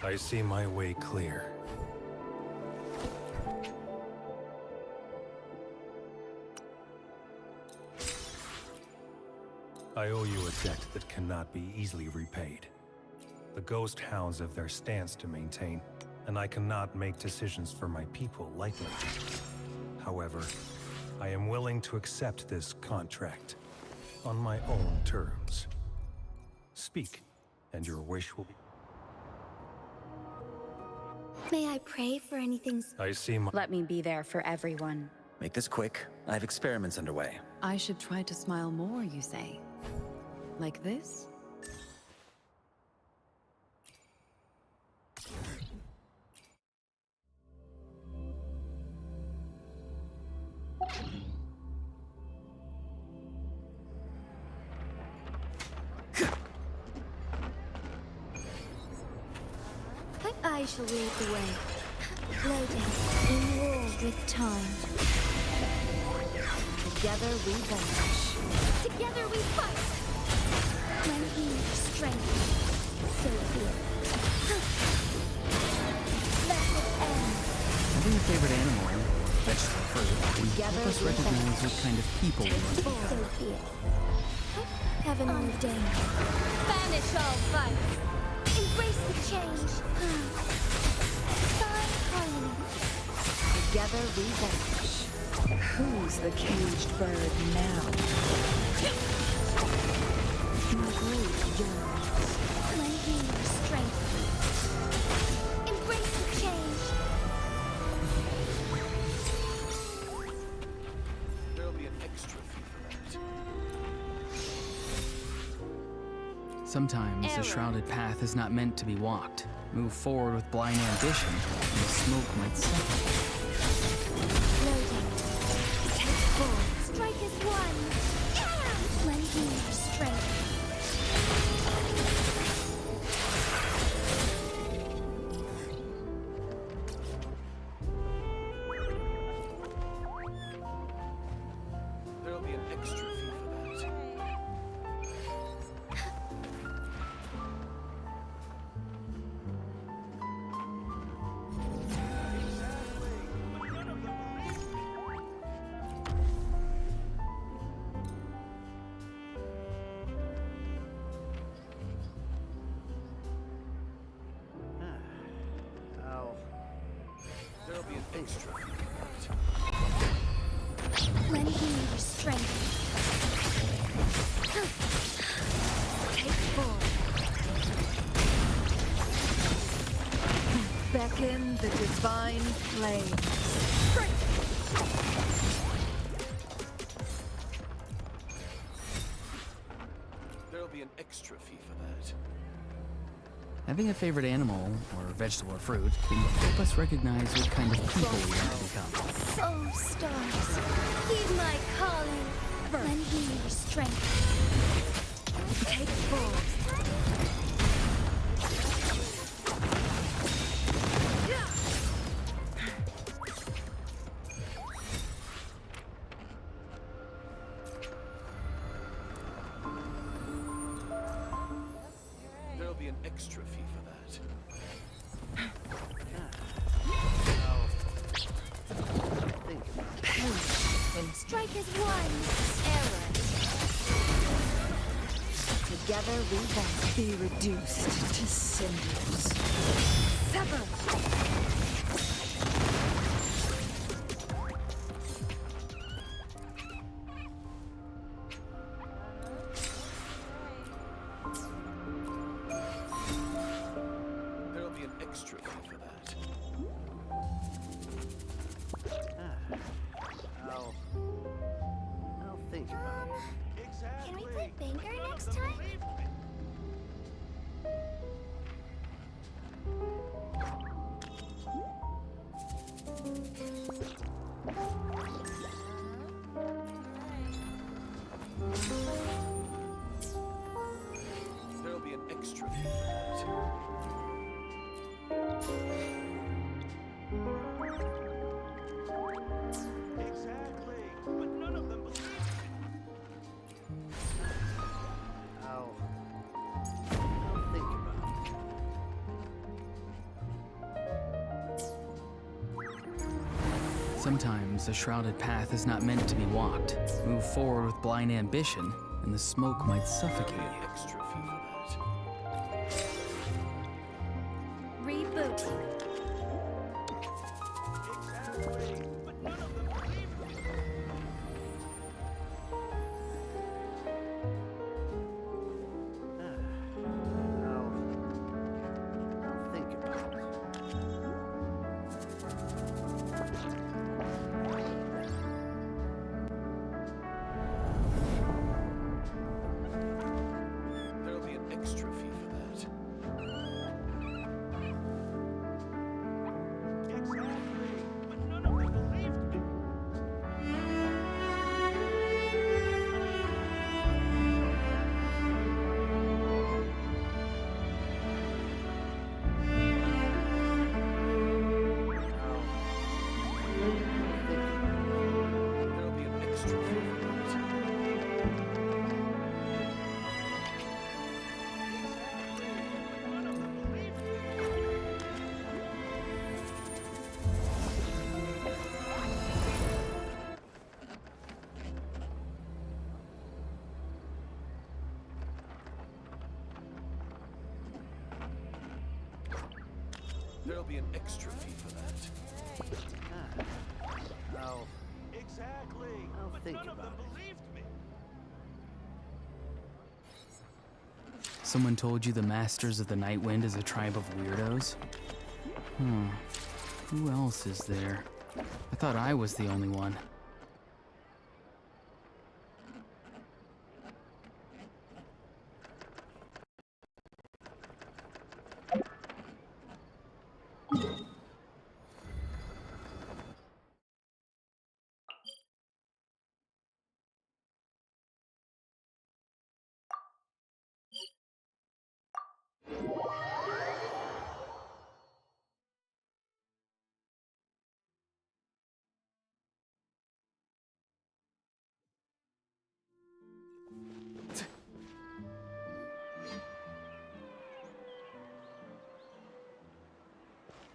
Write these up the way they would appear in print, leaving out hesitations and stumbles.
I see my way clear. I owe you a debt that cannot be easily repaid. The ghost hounds have their stance to maintain, and I cannot make decisions for my people lightly. However, I am willing to accept this contract on my own terms. Speak, and your wish will be... May I pray for anything? I see my... Let me be there for everyone. Make this quick. I have experiments underway. I should try to smile more, you say? Like this? I shall lead the way. Loading in war with time. Together we vanish. Together we fight. When he strength, so be it. Let it end. Having a favorite animal, vegetable, fruit, can Together help us we recognize vanish. what kind of people we want to become. So be it. Heaven ordained. Banish all vice. Embrace the change. Find harmony. Together we vanish. Who's the caged bird now? My great yearns. When he strength. Embrace the change. There'll be an extra fee for that. Sometimes the shrouded path is not meant to be walked. Move forward with blind ambition, and the smoke might settle. Loading. Take full. Strike as one. When he strength. There'll be an extra fee for that. There'll be an extra fee for that. When he strength. Take full. Beckon the divine flame. There'll be an extra fee for that. Having a favorite animal, or vegetable or fruit, can help us recognize what kind of people we want to become. Oh, stars, heed my calling. When he strength. Take full. There'll be an extra fee for that. Strike as one. Error. Together we vanish. Be reduced to cinders. Sever. There'll be an extra fee for that. I'll think about it. Can we play Banker next time? There'll be an extra fee for that. Exactly, but none of them believe me. Sometimes a shrouded path is not meant to be walked. Move forward with blind ambition, and the smoke might suffocate you. Extra fee for that. Reboot. I'll think about it. There'll be an extra fee for that. Exactly, but none of them believed me. There'll be an extra fee for that. There'll be an extra fee for that. I'll think about it. Someone told you the Masters of the Night Wind is a tribe of weirdos? Who else is there? I thought I was the only one.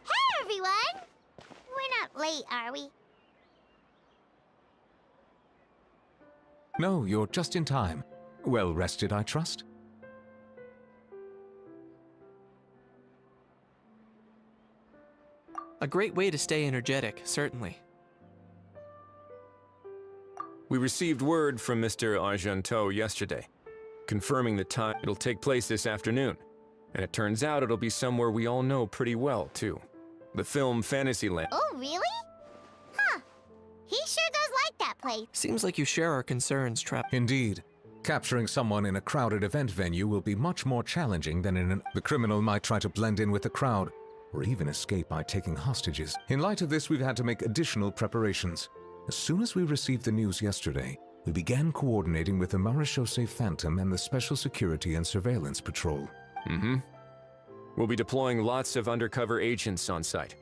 Hey, everyone! We're not late, are we? No, you're just in time. Well rested, I trust? A great way to stay energetic, certainly. We received word from Mr. Argenteau yesterday, confirming the time it'll take place this afternoon. And it turns out it'll be somewhere we all know pretty well, too. The film Fantasyland. Oh, really? Huh. He sure does like that place. Seems like you share our concerns, Trap. Indeed. Capturing someone in a crowded event venue will be much more challenging than in The criminal might try to blend in with the crowd, or even escape by taking hostages. In light of this, we've had to make additional preparations. As soon as we received the news yesterday, we began coordinating with the Marechaussee Phantom and the Special Security and Surveillance Patrol. We'll be deploying lots of undercover agents on site.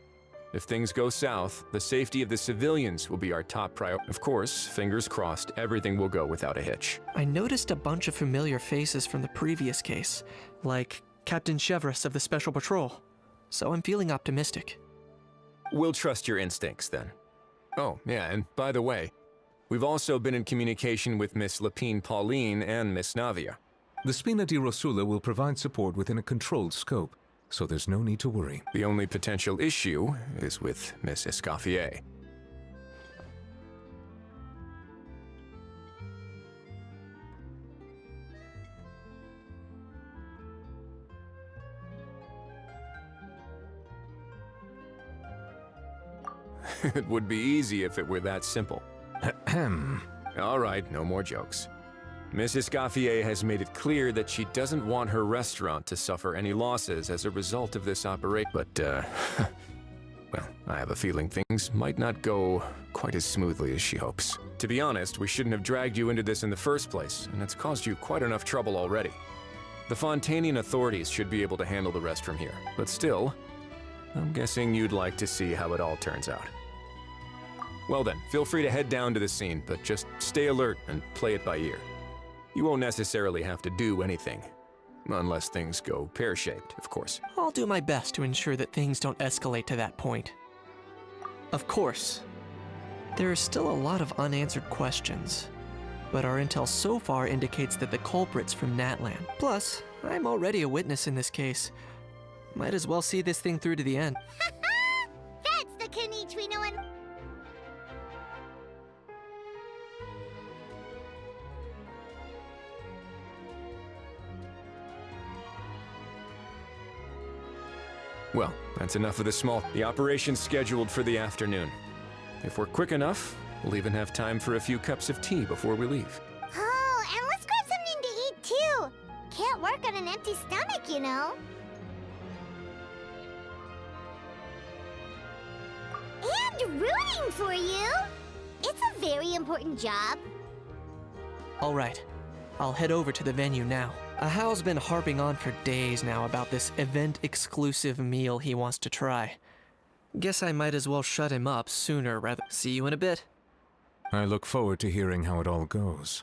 If things go south, the safety of the civilians will be our top priority. Of course, fingers crossed, everything will go without a hitch. I noticed a bunch of familiar faces from the previous case, like Captain Chevres of the Special Patrol. So I'm feeling optimistic. We'll trust your instincts, then. Oh, yeah, and by the way, we've also been in communication with Miss Lapine Pauline and Miss Navia. The Spina di Rosula will provide support within a controlled scope, so there's no need to worry. The only potential issue is with Miss Escoffier. It would be easy if it were that simple. All right, no more jokes. Miss Escoffier has made it clear that she doesn't want her restaurant to suffer any losses as a result of this operation. But, well, I have a feeling things might not go quite as smoothly as she hopes. To be honest, we shouldn't have dragged you into this in the first place, and it's caused you quite enough trouble already. The Fontainian authorities should be able to handle the rest from here, but still, I'm guessing you'd like to see how it all turns out. Well then, feel free to head down to the scene, but just stay alert and play it by ear. You won't necessarily have to do anything, unless things go pear-shaped, of course. I'll do my best to ensure that things don't escalate to that point. Of course, There are still a lot of unanswered questions, but our intel so far indicates that the culprit's from Natlan. Plus, I'm already a witness in this case. Might as well see this thing through to the end. That's the Kenichi we know and... Well, that's enough of the small. The operation's scheduled for the afternoon. If we're quick enough, we'll even have time for a few cups of tea before we leave. Oh, and let's grab something to eat too. Can't work on an empty stomach, you know. And rooting for you. It's a very important job. All right, I'll head over to the venue now. Ahao's been harping on for days now about this event-exclusive meal he wants to try. Guess I might as well shut him up sooner rather. See you in a bit. I look forward to hearing how it all goes.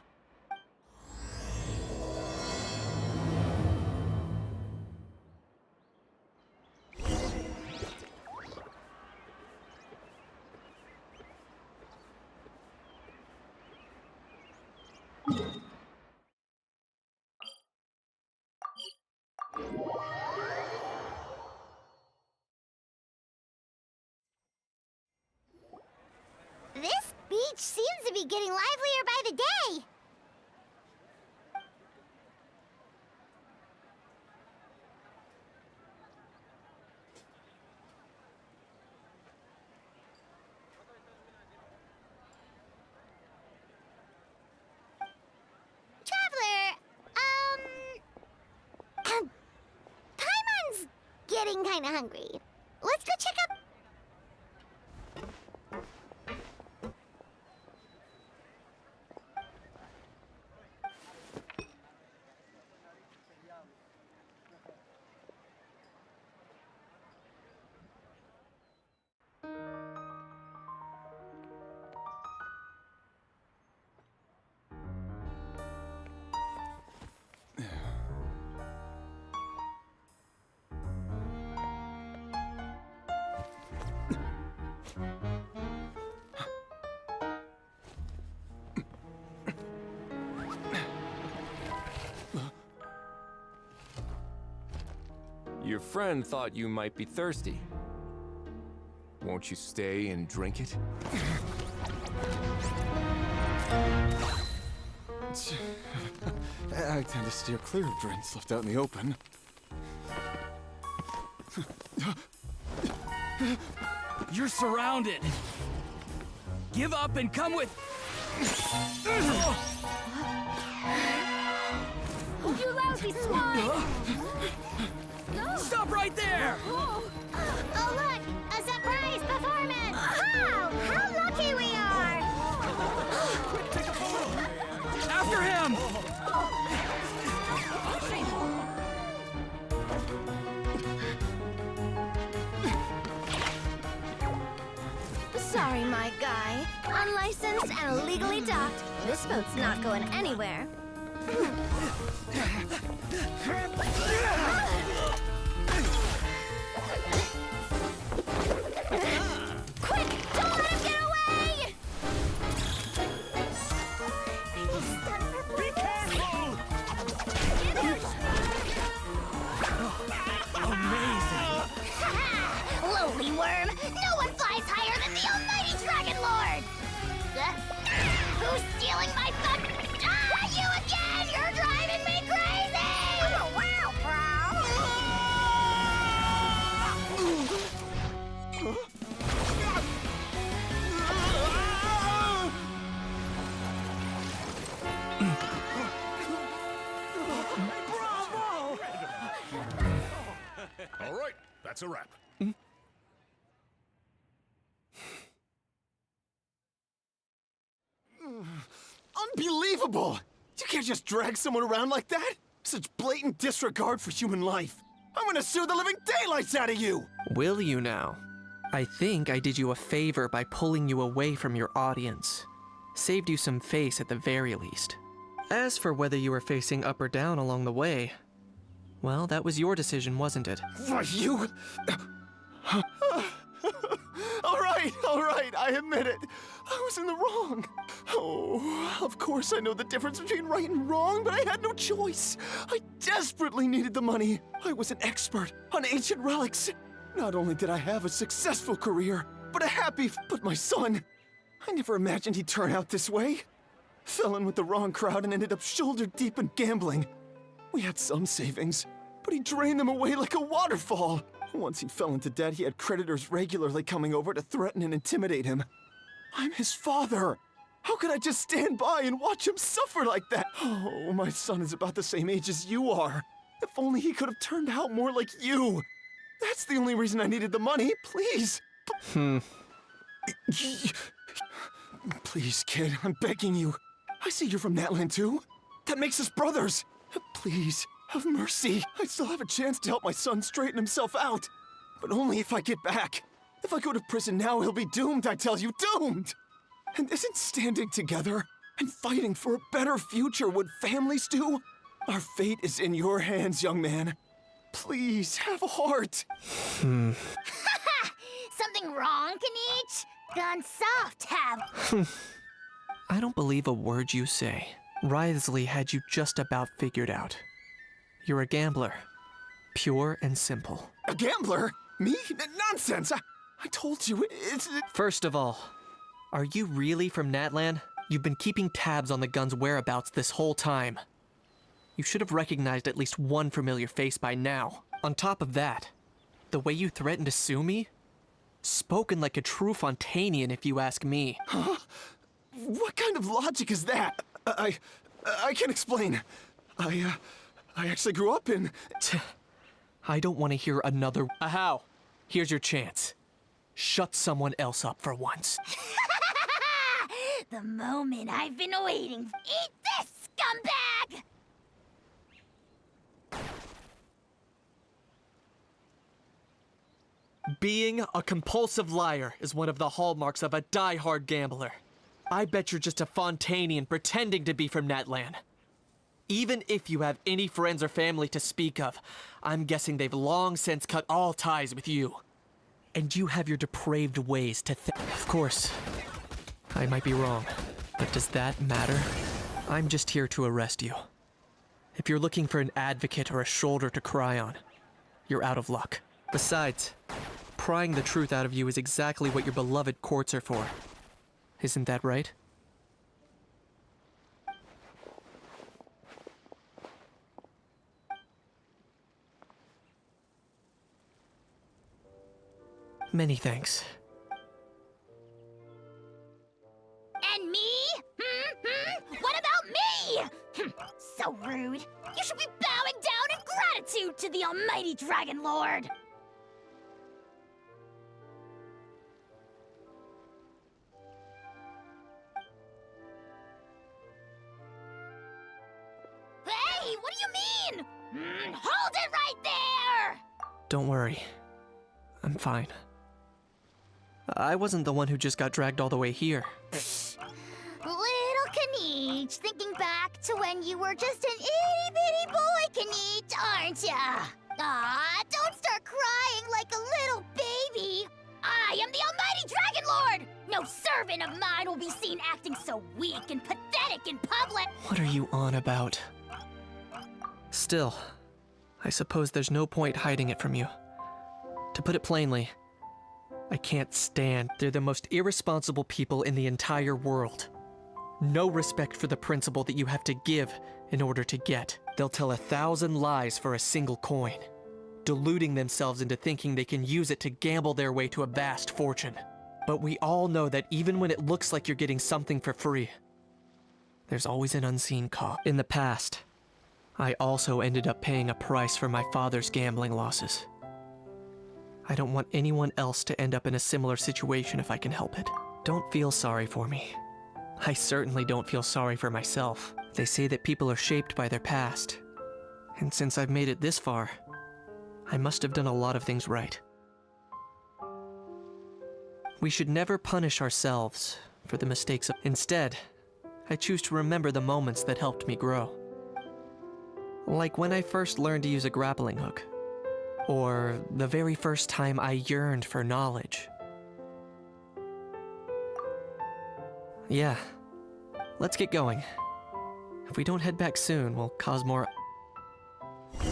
This beach seems to be getting livelier by the day. Traveler, Paimon's getting kinda hungry. Let's go check up. Your friend thought you might be thirsty. Won't you stay and drink it? I tend to steer clear of drinks left out in the open. You're surrounded. Give up and come with... You lousy swine! Stop right there! Oh, look! A surprise performance! Wow! How lucky we are! After him! Sorry, my guy. Unlicensed and illegally docked. This boat's not going anywhere. Quick! Don't let him get away! Be careful! Amazing! Lowly worm! No one flies higher than the almighty Dragon Lord! Who's stealing my fun? Ah, you again! You're driving me crazy! Oh, wow, All right, that's a wrap. Unbelievable! You can't just drag someone around like that! Such blatant disregard for human life! I'm gonna sue the living daylights out of you! Will you now? I think I did you a favor by pulling you away from your audience. Saved you some face at the very least. As for whether you were facing up or down along the way, well, that was your decision, wasn't it? Why, you... All right, I admit it. I was in the wrong. Oh, of course I know the difference between right and wrong, but I had no choice. I desperately needed the money. I was an expert on ancient relics. Not only did I have a successful career, but a happy... But my son, I never imagined he'd turn out this way. Fell in with the wrong crowd and ended up shoulder deep in gambling. We had some savings, but he drained them away like a waterfall. Once he fell into debt, he had creditors regularly coming over to threaten and intimidate him. I'm his father. How could I just stand by and watch him suffer like that? Oh, my son is about the same age as you are. If only he could have turned out more like you. That's the only reason I needed the money. Please. Please, kid, I'm begging you. I see you're from Natlan too. That makes us brothers. Please, have mercy. I still have a chance to help my son straighten himself out. But only if I get back. If I go to prison now, he'll be doomed, I tell you, doomed! And isn't standing together and fighting for a better future what families do? Our fate is in your hands, young man. Please, have a heart. Something wrong, Kanich? Gone soft, have... I don't believe a word you say. Wriothesley had you just about figured out. You're a gambler. Pure and simple. A gambler? Me? Nonsense! I told you, it's... First of all, are you really from Natlan? You've been keeping tabs on the gun's whereabouts this whole time. You should have recognized at least one familiar face by now. On top of that, the way you threatened to sue me? Spoken like a true Fontanian, if you ask me. Huh? What kind of logic is that? I can't explain. I actually grew up in... I don't want to hear another... Ahau! Here's your chance. Shut someone else up for once. The moment I've been waiting. Eat this, scumbag! Being a compulsive liar is one of the hallmarks of a die-hard gambler. I bet you're just a Fontanian pretending to be from Natlan. Even if you have any friends or family to speak of, I'm guessing they've long since cut all ties with you. And you have your depraved ways to think. Of course, I might be wrong, but does that matter? I'm just here to arrest you. If you're looking for an advocate or a shoulder to cry on, you're out of luck. Besides, prying the truth out of you is exactly what your beloved courts are for. Isn't that right? Many thanks. And me? What about me? So rude. You should be bowing down in gratitude to the almighty Dragon Lord. Hey, what do you mean? Hold it right there! Don't worry. I'm fine. I wasn't the one who just got dragged all the way here. Little Kanich, thinking back to when you were just an itty-bitty boy, Kanich, aren't ya? Aw, don't start crying like a little baby. I am the almighty Dragon Lord! No servant of mine will be seen acting so weak and pathetic in public! What are you on about? Still, I suppose there's no point hiding it from you. To put it plainly, I can't stand. They're the most irresponsible people in the entire world. No respect for the principle that you have to give in order to get. They'll tell 1,000 lies for a single coin, deluding themselves into thinking they can use it to gamble their way to a vast fortune. But we all know that even when it looks like you're getting something for free, there's always an unseen cost. In the past, I also ended up paying a price for my father's gambling losses. I don't want anyone else to end up in a similar situation if I can help it. Don't feel sorry for me. I certainly don't feel sorry for myself. They say that people are shaped by their past. And since I've made it this far, I must have done a lot of things right. We should never punish ourselves for the mistakes of... Instead, I choose to remember the moments that helped me grow. Like when I first learned to use a grappling hook. Or the very first time I yearned for knowledge. Yeah. Let's get going. If we don't head back soon, we'll cause more... Yay!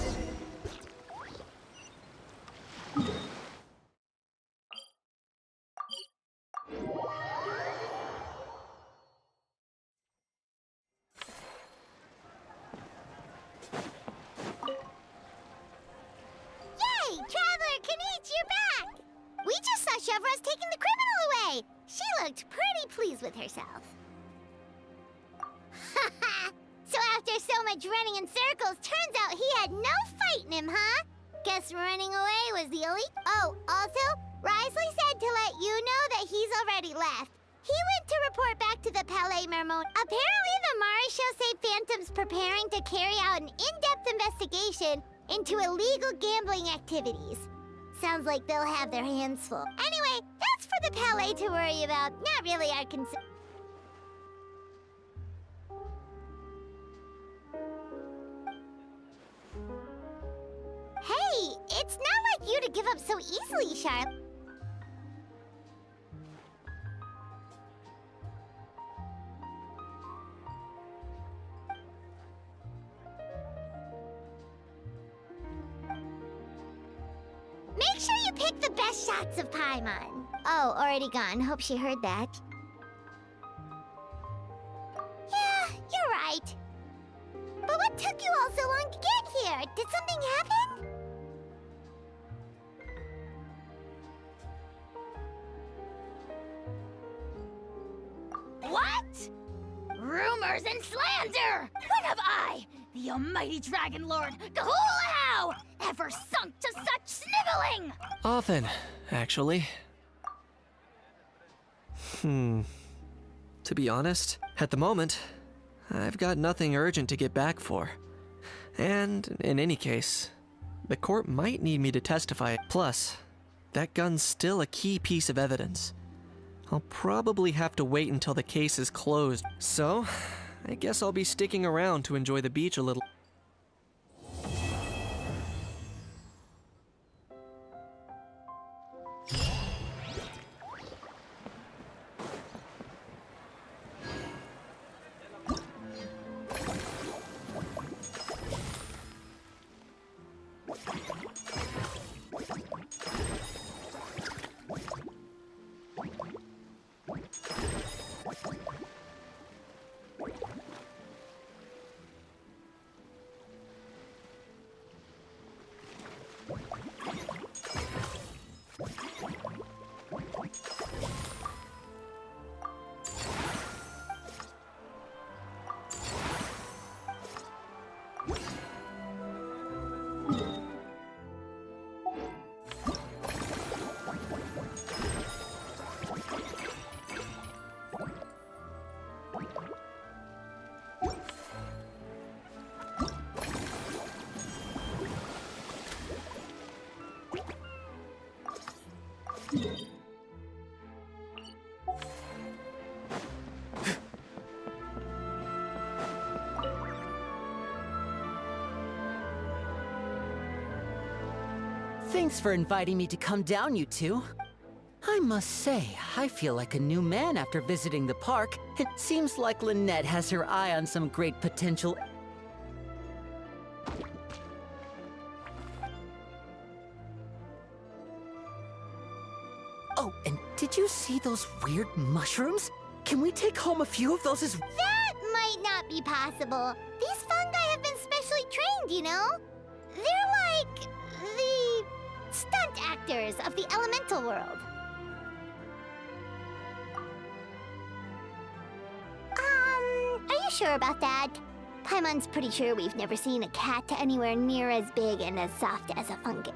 Traveler Kanichi, you're back! We just saw Chevro's taking the criminal away. She looked pretty pleased with herself. So after so much running in circles, turns out he had no fight in him, huh? Guess running away was the only... Oh, also, Risley said to let you know that he's already left. He went to report back to the Palais Mermon. Apparently the Maréchaux say Phantom's preparing to carry out an in-depth investigation into illegal gambling activities. Sounds like they'll have their hands full. Anyway, that's for the Palais to worry about, not really our concern. Hey, it's not like you to give up so easily, Charlotte. Make sure you pick the best shots of Paimon. Oh, already gone. Hope she heard that. Yeah, you're right. But what took you all so long to get here? Did something happen? What? Rumors and slander! When have I, the almighty Dragon Lord, Kahulahau, ever sunk to such sniveling? Often, actually. To be honest, at the moment, I've got nothing urgent to get back for. And, in any case, the court might need me to testify. Plus, that gun's still a key piece of evidence. I'll probably have to wait until the case is closed. So, I guess I'll be sticking around to enjoy the beach a little. Thanks for inviting me to come down, you two. I must say, I feel like a new man after visiting the park. It seems like Lynette has her eye on some great potential. Oh, and did you see those weird mushrooms? Can we take home a few of those as... That might not be possible. These fungi have been specially trained, you know? They're like the stunt actors of the elemental world. Are you sure about that? Paimon's pretty sure we've never seen a cat anywhere near as big and as soft as a fungus.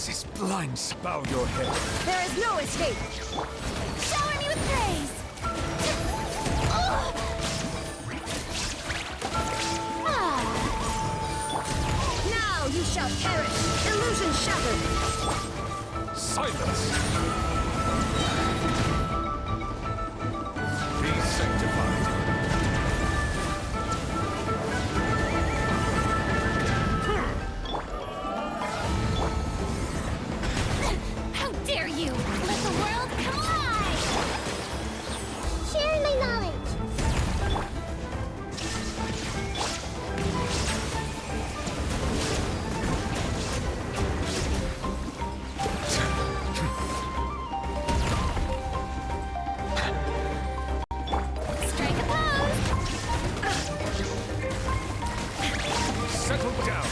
This is blind. Bow your head. There is no escape! Shower me with praise! Now you shall perish! Illusion shattered! Silence! Be sanctified. How dare you! Let the world collide! Share my knowledge. Strike a pose! Settle down.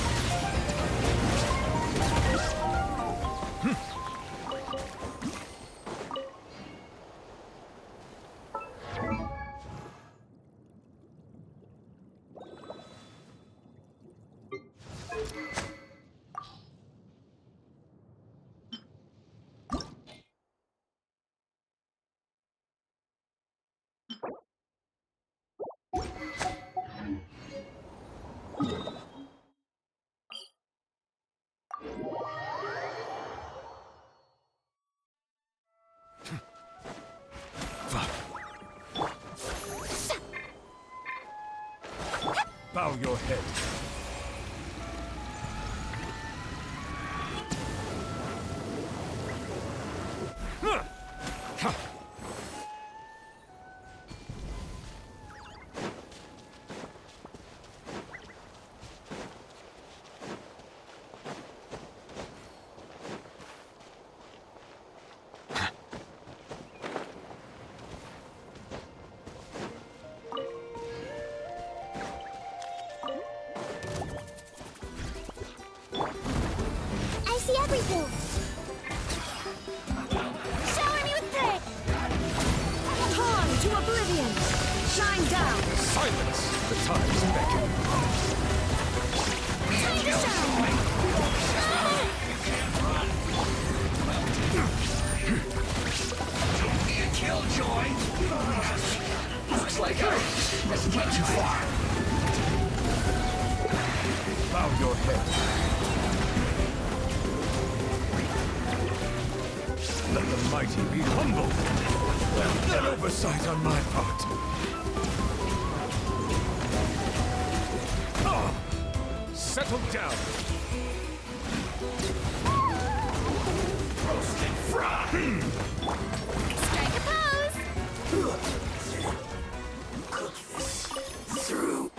Bow your head. I see everything. Shower me with praise! Torn to oblivion! Shine down! Silence! The time's beckon. Time to shine! Killjoy! Looks like I escaped too far. Bow your head. Let the mighty be humbled. An oversight on my part. Settle down. Roast and fry! Strike a pose! Through.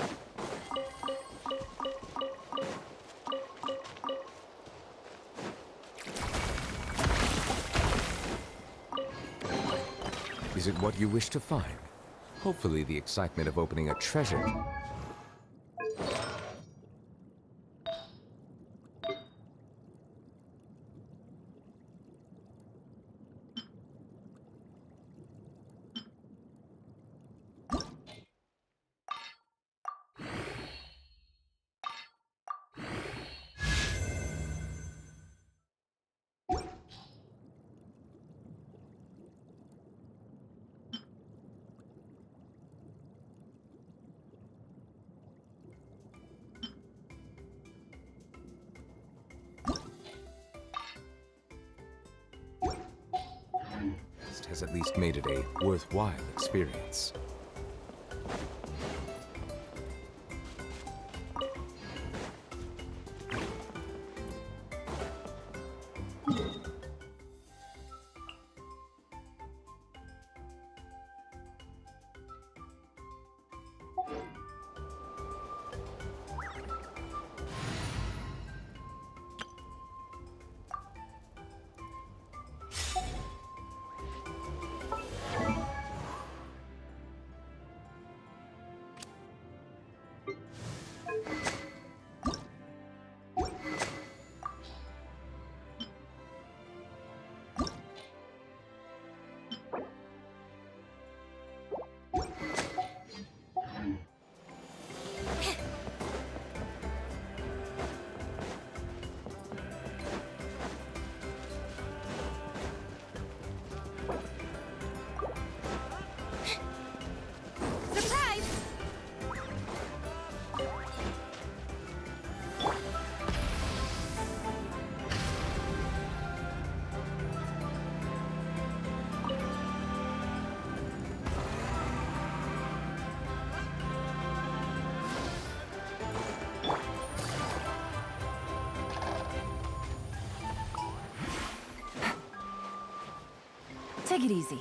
Is it what you wish to find? Hopefully the excitement of opening a treasure. Has at least made it a worthwhile experience. Take it easy.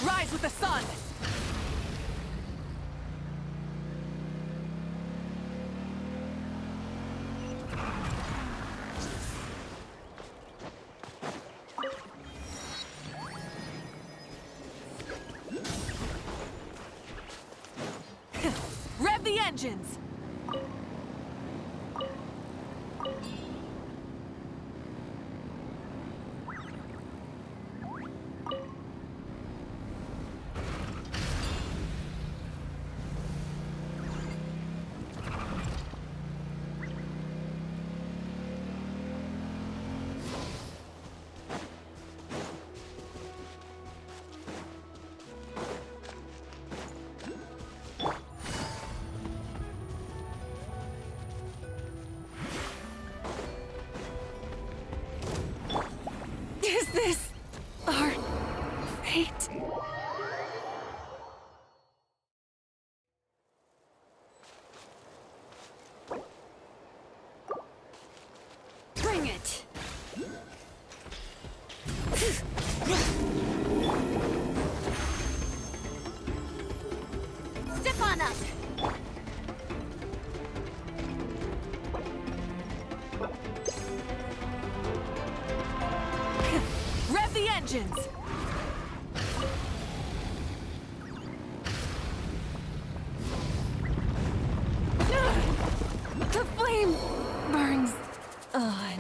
Rise with the sun! Rev the engines! Is this our fate? Bring it! Step on up! Rev the engines! The flame burns on.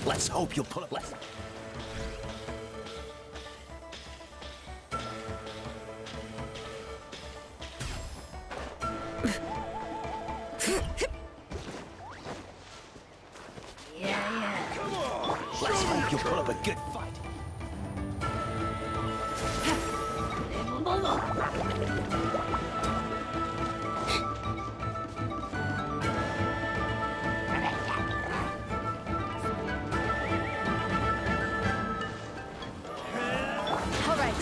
Let's hope you'll pull it. Let's hope you'll put up a good fight. All right.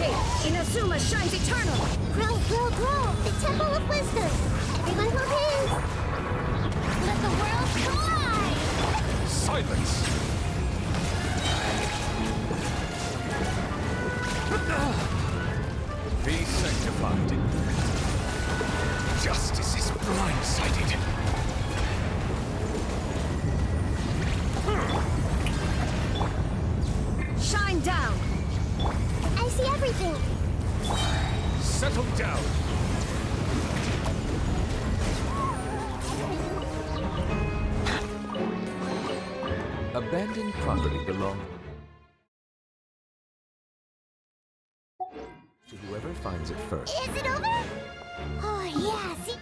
gate, Inazuma shines eternal! Grow, grow, grow! The Temple of Wisdom! Everyone hold hands! Let the worlds collide! Silence! Be sanctified. Justice is blindsided. Shine down! I see everything! Settle down. Abandoned property belong to whoever finds it first. Is it over? Oh, yeah, see?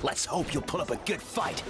Let's hope you'll put up a good fight.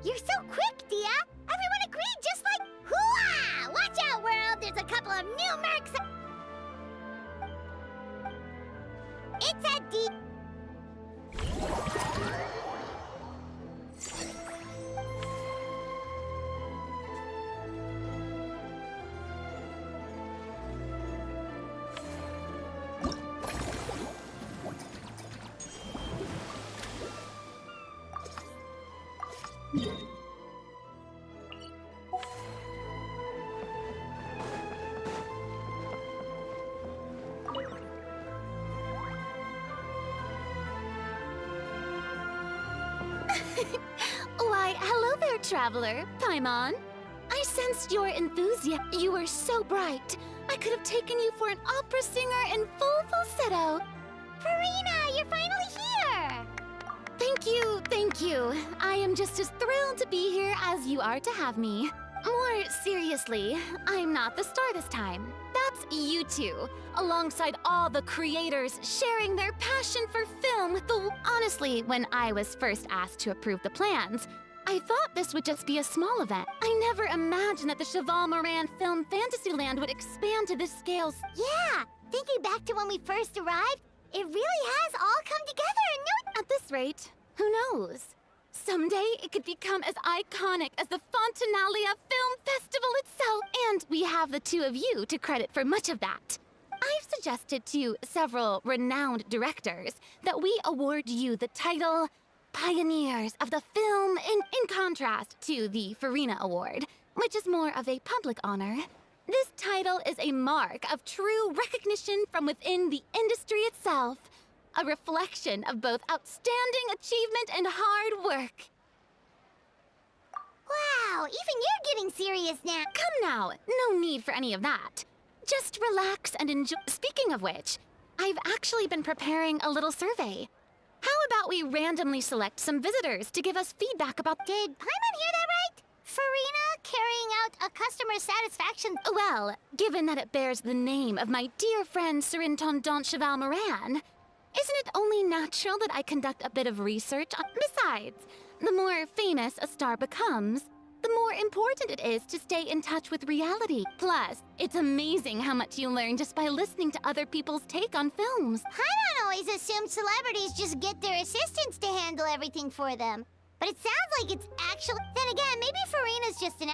You're so quick, Dia! Everyone agreed just like... Hooah! Watch out, world! There's a couple of new mercs... It's a D... Why, hello there, traveler. Paimon. I sensed your enthusiasm. You were so bright. I could have taken you for an opera singer in full falsetto. Furina, you're finally here! Thank you, thank you. I am just as thrilled to be here as you are to have me. More seriously, I'm not the star this time. That's you two, alongside all the creators sharing their passion for film with the... Honestly, when I was first asked to approve the plans, I thought this would just be a small event. I never imagined that the Cheval Moran Film Fantasyland would expand to this scale. Yeah, thinking back to when we first arrived, it really has all come together and no... At this rate, who knows? Someday it could become as iconic as the Fontanalia Film Festival itself, and we have the two of you to credit for much of that. I've suggested to several renowned directors that we award you the title Pioneers of the Film in contrast to the Furina Award, which is more of a public honor. This title is a mark of true recognition from within the industry itself. A reflection of both outstanding achievement and hard work. Wow, even you're getting serious now. Come now, no need for any of that. Just relax and enjoy. Speaking of which, I've actually been preparing a little survey. How about we randomly select some visitors to give us feedback about... Did Paimon hear that right? Furina carrying out a customer satisfaction... Well, given that it bears the name of my dear friend Surintendant Cheval Moran, isn't it only natural that I conduct a bit of research on... Besides, the more famous a star becomes, the more important it is to stay in touch with reality. Plus, it's amazing how much you learn just by listening to other people's take on films. Paimon always assumed celebrities just get their assistants to handle everything for them. But it sounds like it's actually... Then again, maybe Furina's just an...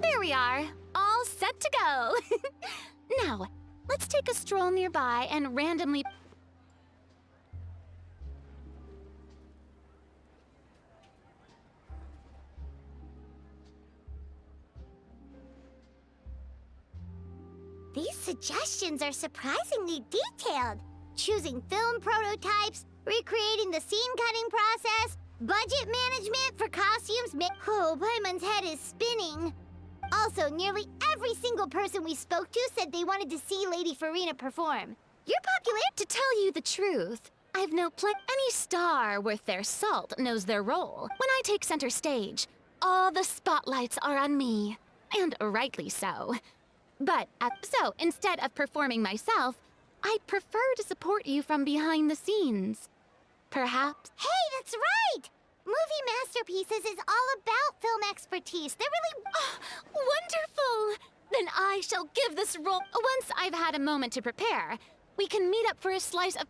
There we are, all set to go. Now, let's take a stroll nearby and randomly... These suggestions are surprisingly detailed. Choosing film prototypes, recreating the scene-cutting process, budget management for costumes. Oh, Paimon's head is spinning. Also, nearly every single person we spoke to said they wanted to see Lady Furina perform. You're popular. To tell you the truth, I've no any star worth their salt knows their role. When I take center stage, all the spotlights are on me. And rightly so. But, so, instead of performing myself, I'd prefer to support you from behind the scenes. Perhaps... Hey, that's right! Movie Masterpieces is all about film expertise. They're really... Oh, wonderful! Then I shall give this role... Once I've had a moment to prepare, we can meet up for a slice of...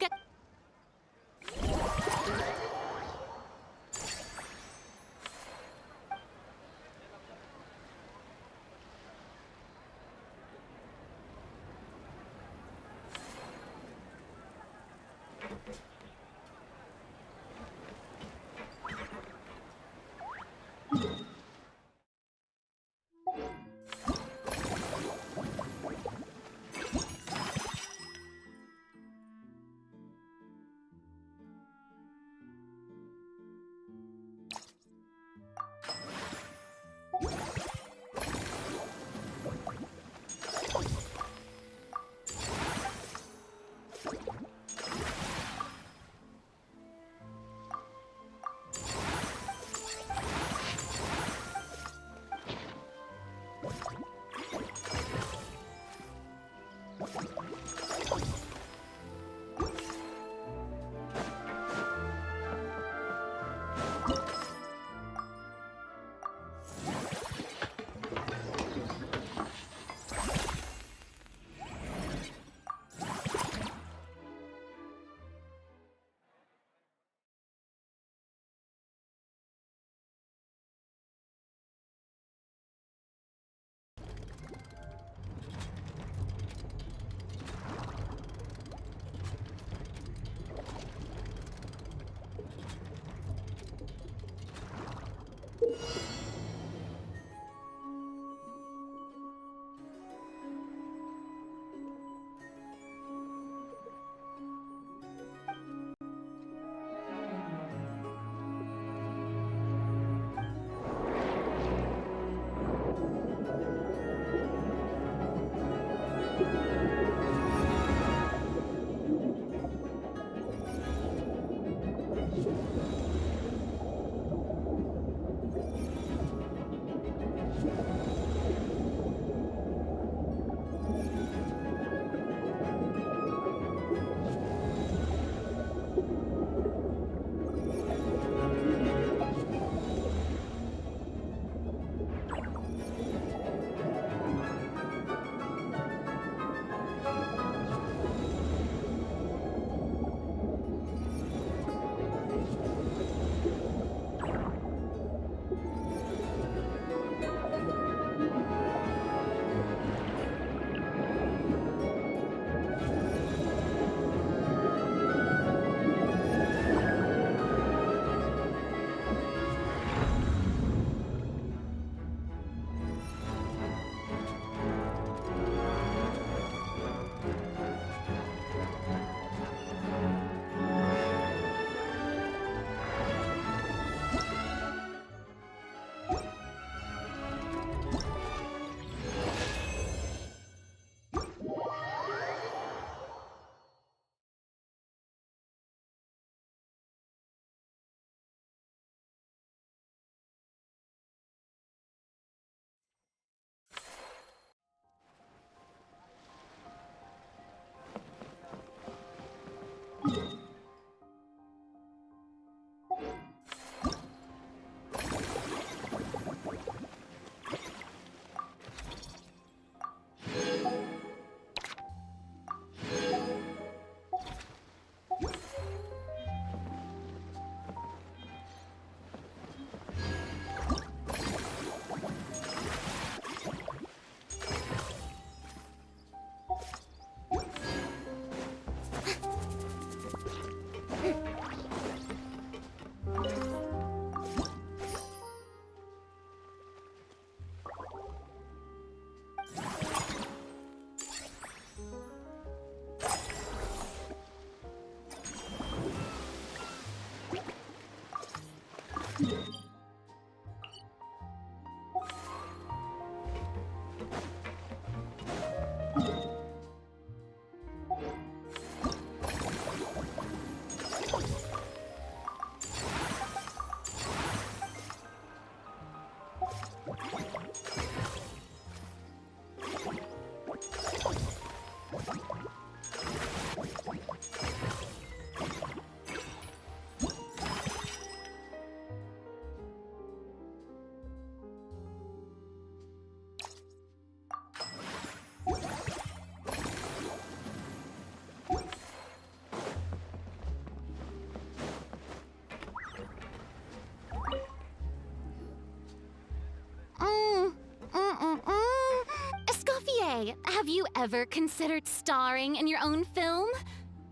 Have you ever considered starring in your own film?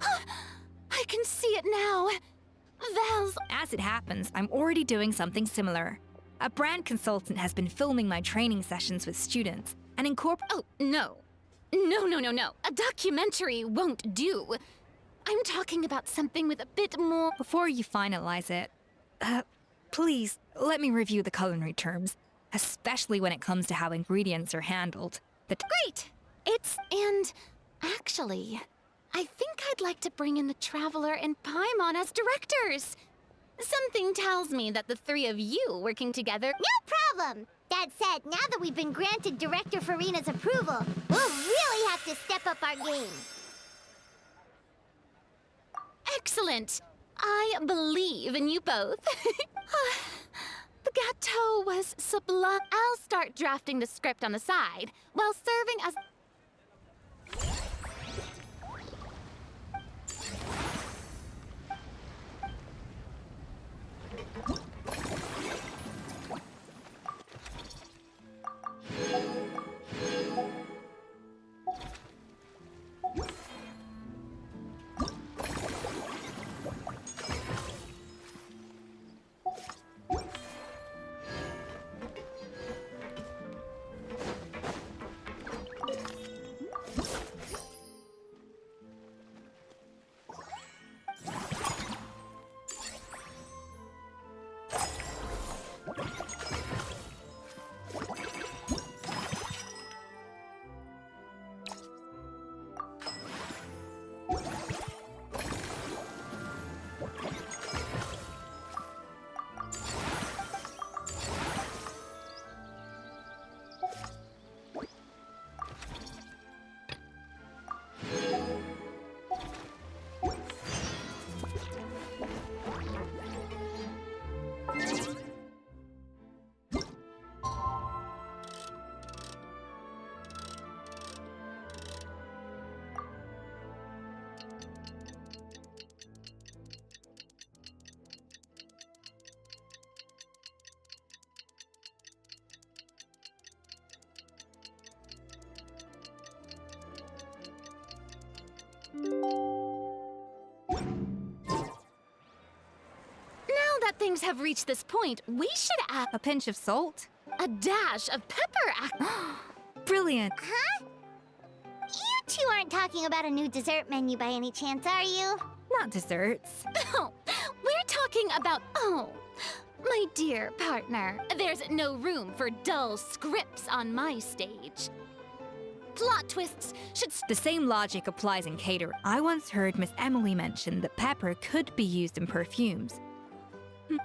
I can see it now. Vels. As it happens, I'm already doing something similar. A brand consultant has been filming my training sessions with students and Oh, no. No. A documentary won't do. I'm talking about something with a bit more. Before you finalize it, please let me review the culinary terms, especially when it comes to how ingredients are handled. Great! And actually, I think I'd like to bring in the Traveler and Paimon as directors. Something tells me that the three of you working together. No problem! That said, now that we've been granted Director Farina's approval, we'll really have to step up our game. Excellent! I believe in you both. The gâteau was sublime. I'll start drafting the script on the side while serving as. Things have reached this point, we should add a pinch of salt, a dash of pepper. Brilliant. Huh? You two aren't talking about a new dessert menu by any chance, are you? Not desserts. Oh, we're talking about, my dear partner, there's no room for dull scripts on my stage. Plot twists should... The same logic applies in catering. I once heard Miss Emily mention that pepper could be used in perfumes.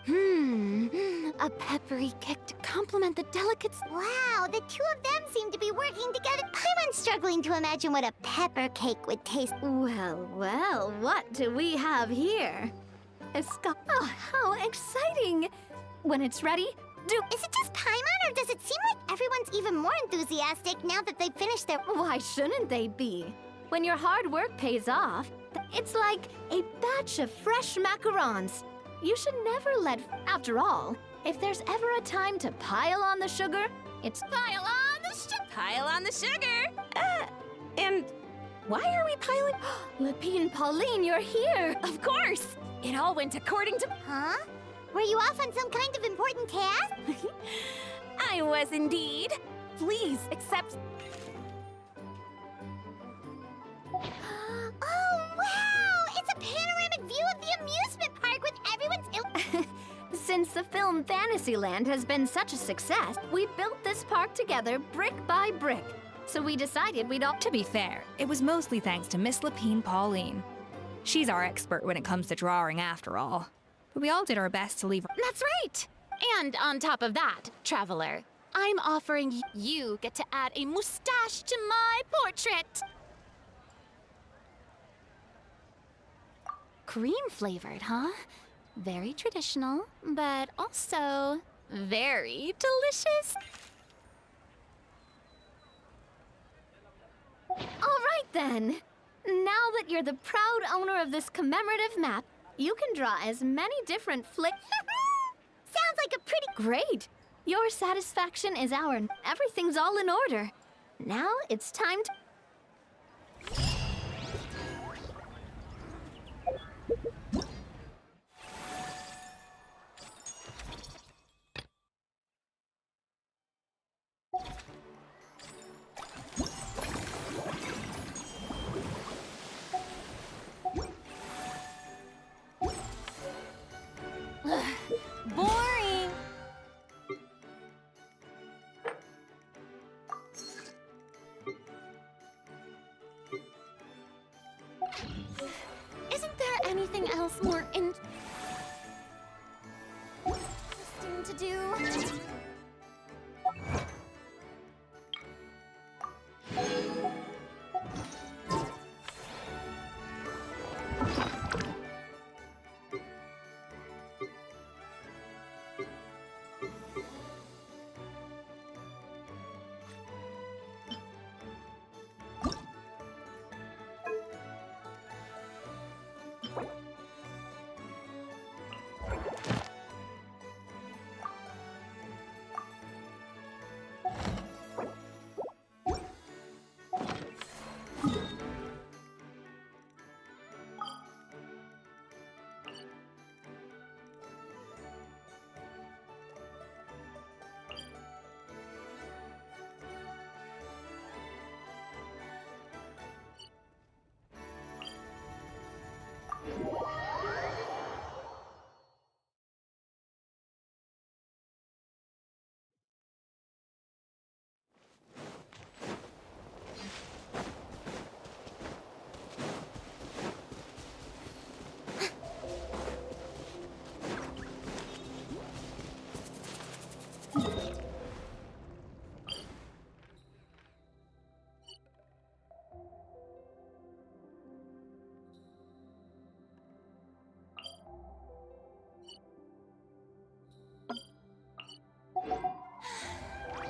A peppery kick to complement the delicates. Wow, the two of them seem to be working together. I'm struggling to imagine what a pepper cake would taste. Well, what do we have here? Oh, how exciting! When it's ready, Is it just Paimon, or does it seem like everyone's even more enthusiastic now that they've finished their... Why shouldn't they be? When your hard work pays off, it's like a batch of fresh macarons. You should never let... After all, if there's ever a time to pile on the sugar, it's pile on the sugar! Pile on the sugar! And why are we piling... Lepine Pauline, you're here! Of course! It all went according to... Huh? Were you off on some kind of important task? I was indeed. Please accept... Oh, wow! It's a panoramic view of the amusement park with everyone's... Since the film Fantasyland has been such a success, we built this park together brick by brick. So we decided we'd all... To be fair, it was mostly thanks to Miss Lepine Pauline. She's our expert when it comes to drawing after all. But we all did our best to leave... That's right! And on top of that, Traveler, I'm offering you get to add a mustache to my portrait! Cream-flavored, huh? Very traditional, but also very delicious. All right, then. Now that you're the proud owner of this commemorative map, you can draw as many different Sounds like a pretty... Great! Your satisfaction is our... Everything's all in order. Now it's time to... anything else more interesting to do?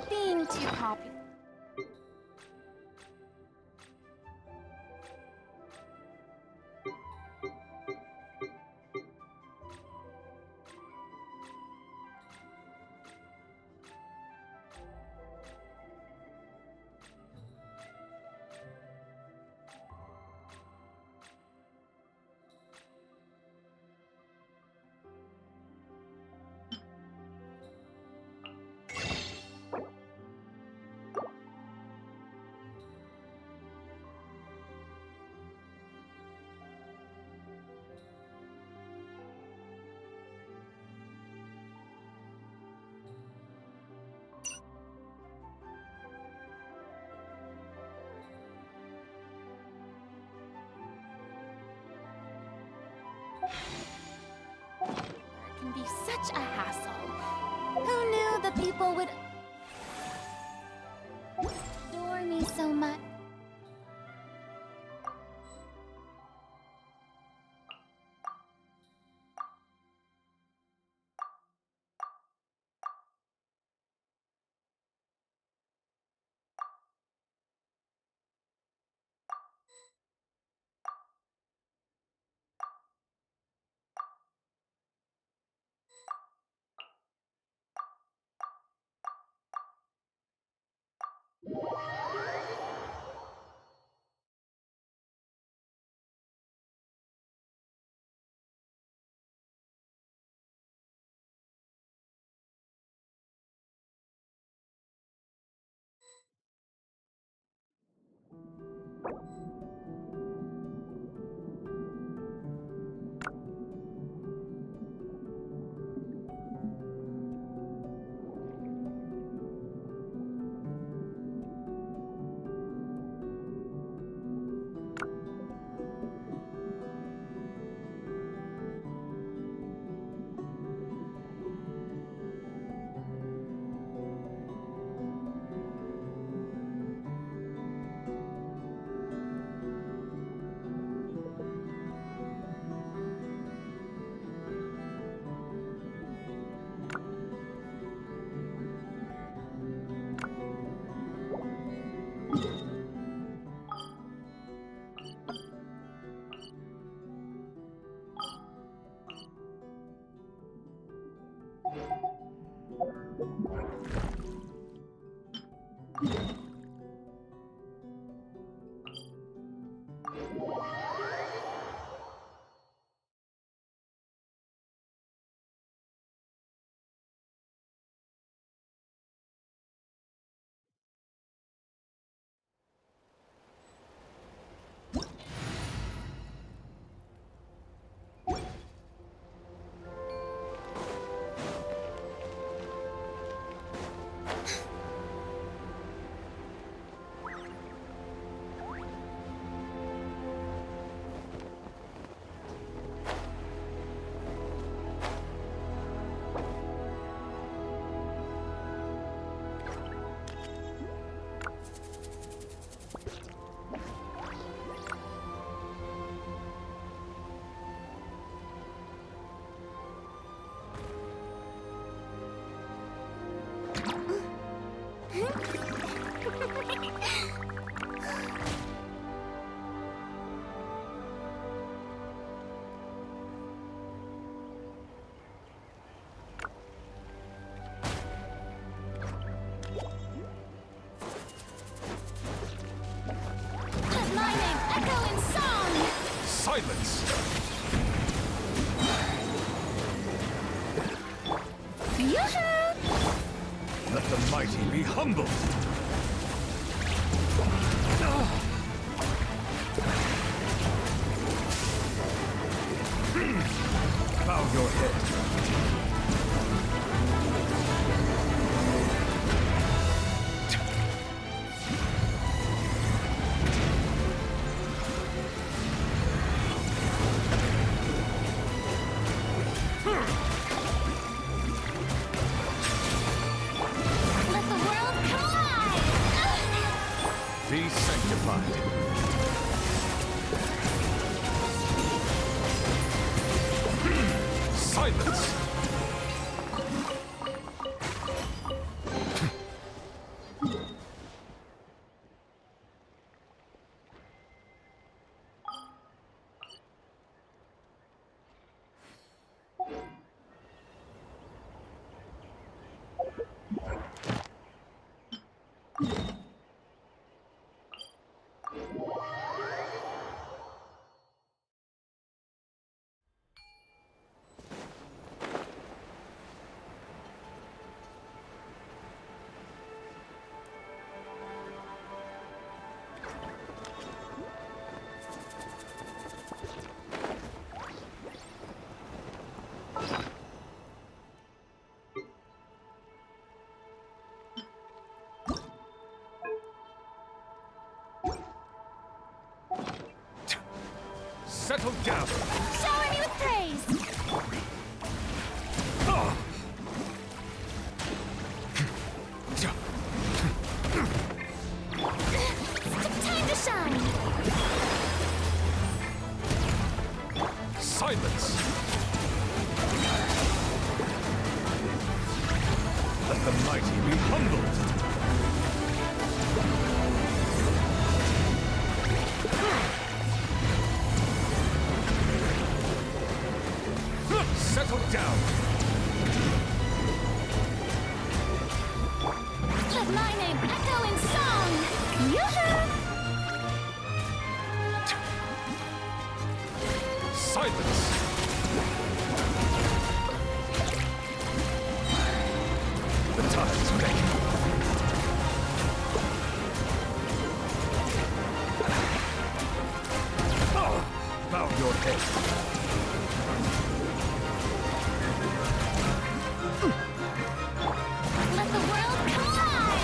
Being too popular. Can be such a hassle. Who knew the people would adore me so much? Let the mighty be humbled. Bow your head. Let the world collide! Be sanctified. Silence! Settle down. Shower me with praise! Time to shine! Silence! Let the mighty be humbled. Settle down. Let my name echo in song! Yoo-hoo! Silence! The time's ready. Bow your head. Let the world collide!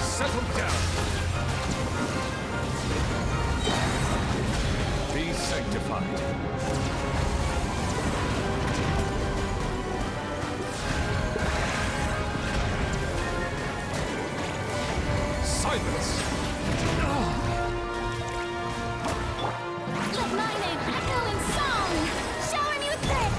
Settle down. Be sanctified. Silence. Let my name echo in song! Shower me with praise!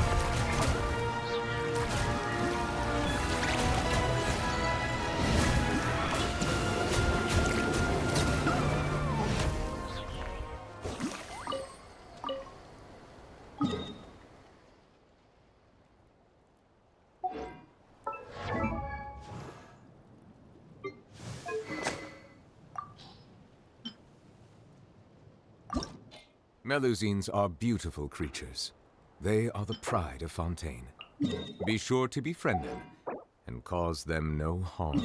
Melusines are beautiful creatures. They are the pride of Fontaine. Be sure to befriend them and cause them no harm.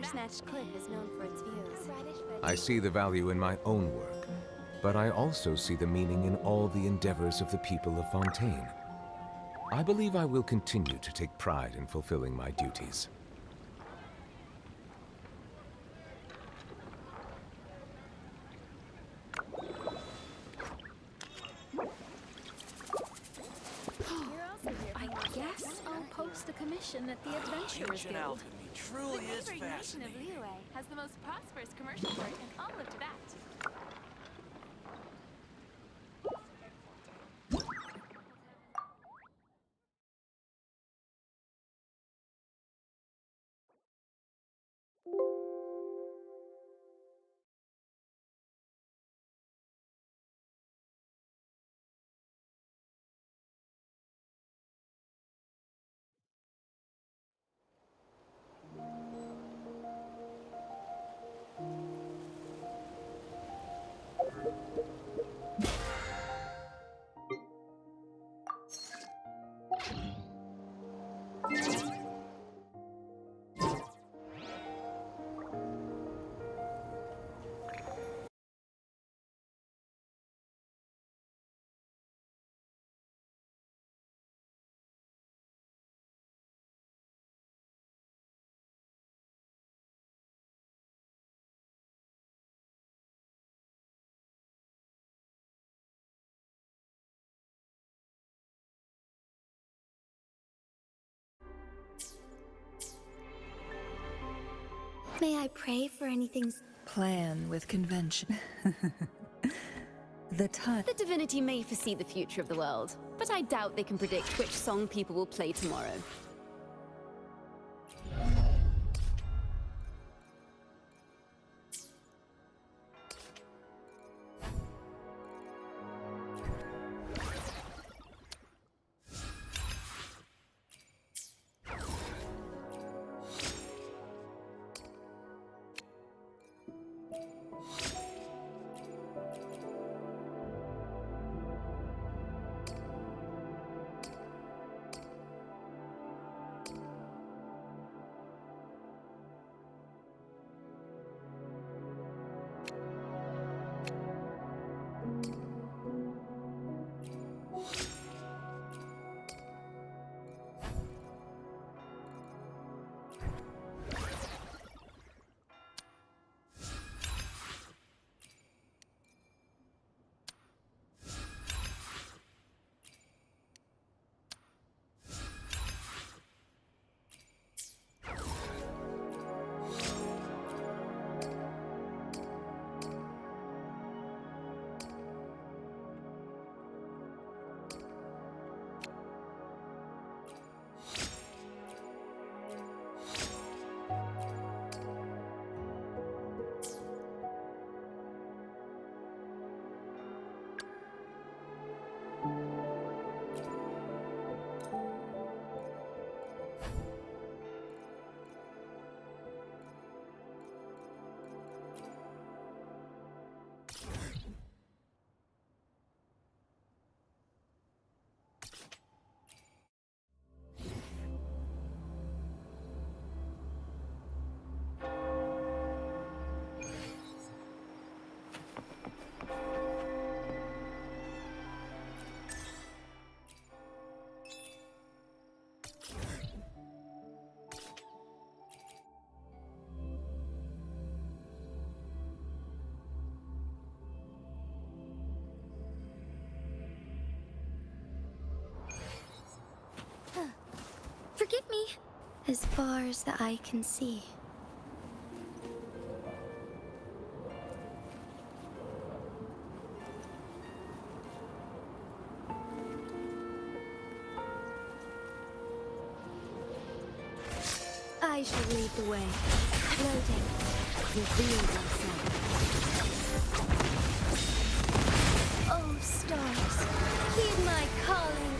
Starsnatch Cliff is known for its views. I see the value in my own work, but I also see the meaning in all the endeavors of the people of Fontaine. I believe I will continue to take pride in fulfilling my duties. I guess I'll post the commission at the Adventurers Ancient Guild. alchemy truly is The neighboring nation of fascinating. Liyue has the most prosperous commercial port, and I'll live to that. May I pray for anything? Plan with convention. The touch. The divinity may foresee the future of the world, but I doubt they can predict which song people will play tomorrow. Forgive me. As far as the eye can see. I shall lead the way. Floating. Reveal myself. Oh, stars. Heed my calling.